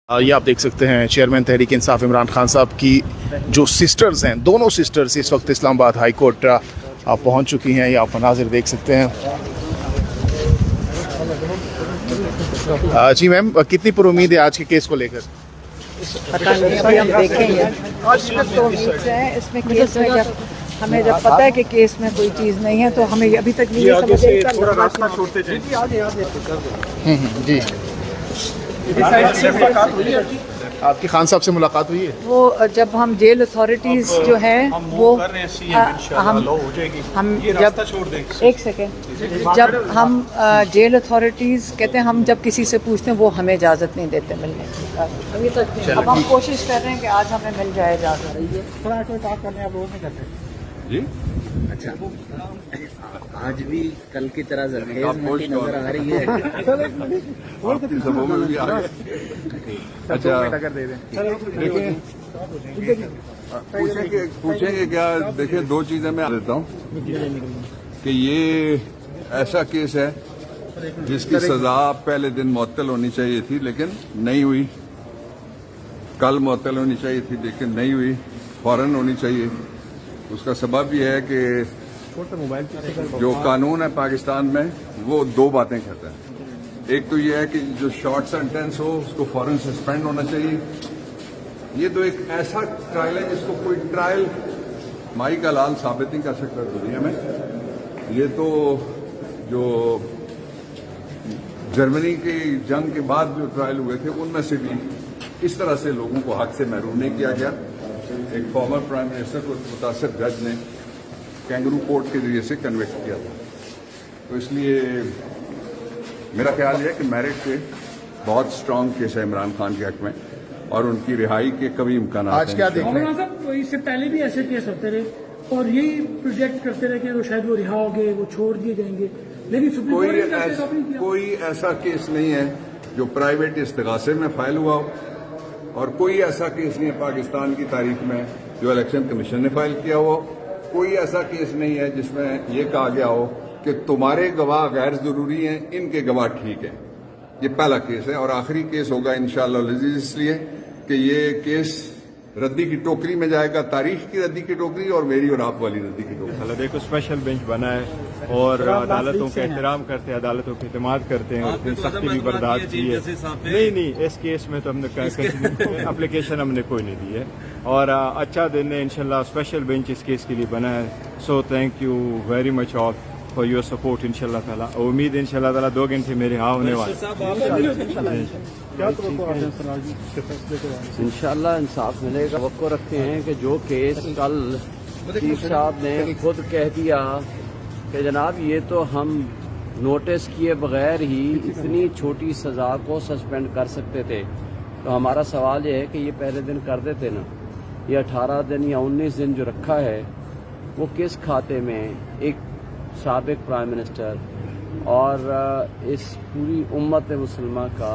ये आप देख सकते हैं चेयरमैन तहरीक इंसाफ इमरान खान साहब की जो सिस्टर्स हैं, दोनों सिस्टर्स इस वक्त इस्लामाबाद हाई कोर्ट आप पहुंच चुकी हैं। ये आप मनाजिर देख सकते हैं। जी मैम, कितनी पुरुमीद है आज के केस को लेकर? पता नहीं, अभी हम देखेंगे। इसमें तो उम्मीद से है, इसमें केस में जब हमें जब पता है कि केस में कोई चीज़ नहीं है तो हमें अभी तक ये समझ थोड़ा रास्ता छोड़ते जाइए। जी, आपकी खान साहब से मुलाकात हुई है? वो जब हम जेल अथॉरिटीज़ जो है वो हम जब एक सेकेंड जब हम जेल अथॉरिटीज़ कहते हैं, हम जब किसी से पूछते हैं वो हमें इजाज़त नहीं देते मिलने की। अभी तक अब हम कोशिश कर रहे हैं कि आज हमें मिल जाए इजाज़त। जी अच्छा, आज भी कल की तरह जरखेज मंडी नजर आ रही है। आपकी सभा में भी आ गए। अच्छा, देखिए पूछेंगे क्या? देखिए, दो चीजें मैं देता हूँ कि ये ऐसा केस है जिसकी सजा पहले दिन मुअत्तल होनी चाहिए थी लेकिन नहीं हुई, कल मुअत्तल होनी चाहिए थी लेकिन नहीं हुई, फौरन होनी चाहिए। उसका सबब यह है कि जो कानून है पाकिस्तान में वो दो बातें कहता है। एक तो ये है कि जो शॉर्ट सेंटेंस हो उसको फौरन सस्पेंड होना चाहिए। ये तो एक ऐसा ट्रायल है जिसको कोई ट्रायल माई का लाल साबित नहीं कर सकता दुनिया में। ये तो जो जर्मनी की जंग के बाद जो ट्रायल हुए थे उनमें से भी इस तरह से लोगों को हक से महरूम नहीं किया गया। एक फॉर्मर प्राइम मिनिस्टर को मुतासर जज ने कैंगरू कोर्ट के जरिए से कन्विक्ट किया था। तो इसलिए मेरा ख्याल है कि मेरिट पे बहुत स्ट्रांग केस है इमरान खान के हक में और उनकी रिहाई के कभी इम्कान आज क्या देख रहे हैं? इससे पहले भी ऐसे केस होते रहे और यही प्रोजेक्ट करते रहे कि वो शायद वो रिहा हो गए, वो छोड़ दिए जाएंगे, लेकिन सुप्रीम कोर्ट ने कोई ऐसा केस नहीं है जो प्राइवेट इस्तिगासे में फाइल हुआ हो और कोई ऐसा केस नहीं है पाकिस्तान की तारीख में जो इलेक्शन कमीशन ने फाइल किया हुआ। कोई ऐसा केस नहीं है जिसमें यह कहा गया हो कि तुम्हारे गवाह गैर जरूरी हैं, इनके गवाह ठीक हैं। ये पहला केस है और आखिरी केस होगा इंशाअल्लाह अज़ीज़, इसलिए कि ये केस रद्दी की टोकरी में जाएगा, तारीख की रद्दी की टोकरी और मेरी और आप वाली रद्दी की टोकरी। देखो, स्पेशल बेंच बना है और अदालतों का एहतराम करते हैं, अदालतों को इत्मीनान करते हैं, उसने सख्ती भी बर्दाश्त की है। नहीं, इस केस में तो हमने एप्लीकेशन हमने कोई नहीं दी है और अच्छा दिन है इंशाल्लाह। स्पेशल बेंच इस केस के लिए बना है। So thank you very much all for your support इंशाल्लाह ताला। उम्मीद है इंशाल्लाह ताला 2 घंटे मेरे यहाँ होने वाले। इंशाल्लाह इंसाफ मिलेगा। वक़्त रखते हैं कि जो केस कल चीफ साहब ने खुद कह दिया कि जनाब ये तो हम नोटिस किए बगैर ही इतनी छोटी सज़ा को सस्पेंड कर सकते थे, तो हमारा सवाल ये है कि ये पहले दिन कर देते ना। ये 18 दिन या 19 दिन जो रखा है वो किस खाते में एक साबिक प्राइम मिनिस्टर और इस पूरी उम्मत मुसलमा का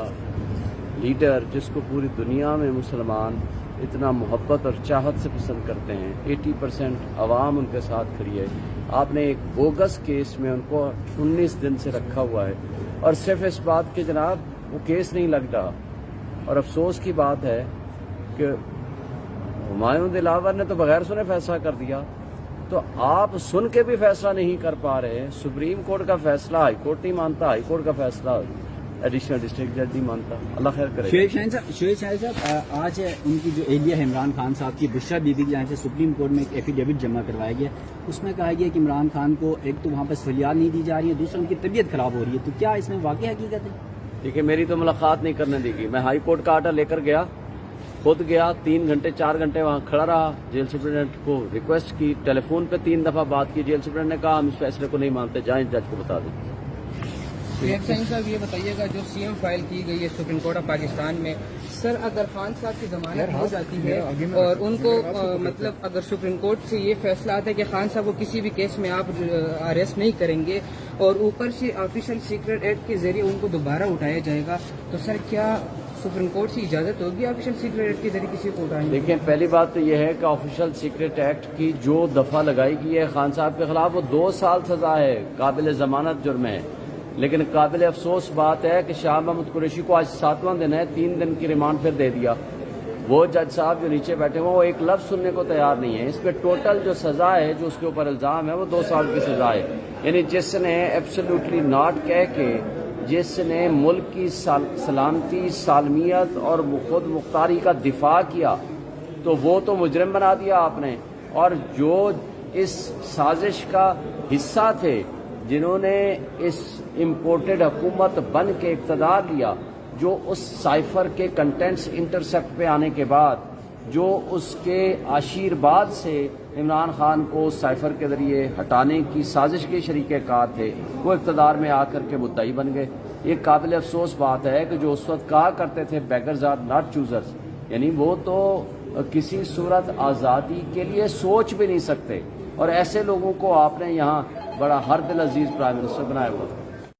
लीडर जिसको पूरी दुनिया में मुसलमान इतना मोहब्बत और चाहत से पसंद करते हैं, 80% आवाम उनके साथ खड़ी है, आपने एक बोगस केस में उनको 19 दिन से रखा हुआ है और सिर्फ इस बात के जनाब वो केस नहीं लग रहा। और अफसोस की बात है कि हुमायूं दिलावर ने तो बगैर सुने फैसला कर दिया, तो आप सुन के भी फैसला नहीं कर पा रहे। सुप्रीम कोर्ट का फैसला हाई कोर्ट नहीं मानता, हाई कोर्ट का फैसला एडिशनल डिस्ट्रिक्ट जज नहीं मानता। अल्लाह खैर करे। शोएब शाहीन साहब, आज उनकी जो एहलिया है इमरान खान साहब की, बुशरा बीबी की जानिब से सुप्रीम कोर्ट में एक एफिडेविट जमा करवाया गया। उसमें कहा गया कि इमरान खान को एक तो वहाँ पर सहूलियात नहीं दी जा रही है, दूसरा उनकी तबीयत खराब हो रही है। तो क्या इसमें वाकई हकीकत है? देखिए, मेरी तो मुलाकात नहीं करने देगी। मैं हाई कोर्ट का आर्डर लेकर गया, खुद गया, 3 घंटे 4 घंटे वहाँ खड़ा रहा, जेल सुप्रीडेंट को रिक्वेस्ट की, टेलीफोन पे 3 दफा बात की। जेल सुप्रीडेंट ने कहा हम इस फैसले को नहीं मानते, जाएं जज को बता दें। शोएब शाहीन साहब, ये बताइएगा जो सीएम फाइल की गई है सुप्रीम कोर्ट ऑफ पाकिस्तान में, सर अगर खान साहब की जमानत हो जाती है और उनको मतलब अगर सुप्रीम कोर्ट से ये फैसला आता है कि खान साहब को किसी भी केस में आप अरेस्ट नहीं करेंगे और ऊपर से ऑफिशियल सीक्रेट एक्ट के जरिए उनको दोबारा उठाया जाएगा, तो सर क्या सुप्रीम कोर्ट से इजाजत होगी ऑफिशियल सीक्रेट एक्ट के जरिए किसी को उठाने? देखिए, पहली बात तो यह है कि ऑफिशियल सीक्रेट एक्ट की जो दफा लगाई गई है खान साहब के खिलाफ वो 2 साल सजा है, काबिल जमानत जुर्म है। لیکن قابل افسوس بات ہے کہ شاہ محمود قریشی کو آج 7واں دن ہے، 3 دن کی ریمانڈ پھر دے دیا. وہ جج صاحب جو نیچے بیٹھے ہوئے وہ ایک لفظ سننے کو تیار نہیں ہے. اس پہ ٹوٹل جو سزا ہے جو اس کے اوپر الزام ہے وہ 2 سال کی سزا ہے. یعنی جس نے ایبسلیوٹلی ناٹ کہہ کے جس نے ملک کی سلامتی، سالمیت اور خود مختاری کا دفاع کیا تو وہ تو مجرم بنا دیا آپ نے. اور جو اس سازش کا حصہ تھے، جنہوں نے اس امپورٹڈ حکومت بن کے اقتدار لیا، جو اس سائفر کے کنٹینٹس انٹرسیپٹ پہ آنے کے بعد جو اس کے آشیرواد سے عمران خان کو سائفر کے ذریعے ہٹانے کی سازش کے شریک کار تھے، وہ اقتدار میں آ کر کے مدعی بن گئے. یہ قابل افسوس بات ہے کہ جو اس وقت کہا کرتے تھے بیگرز آر ناٹ چوزرز، یعنی وہ تو کسی صورت آزادی کے لیے سوچ بھی نہیں سکتے. اور ایسے لوگوں کو آپ نے یہاں بڑا ہر دل عزیز پرائم منسٹر بنایا ہوا.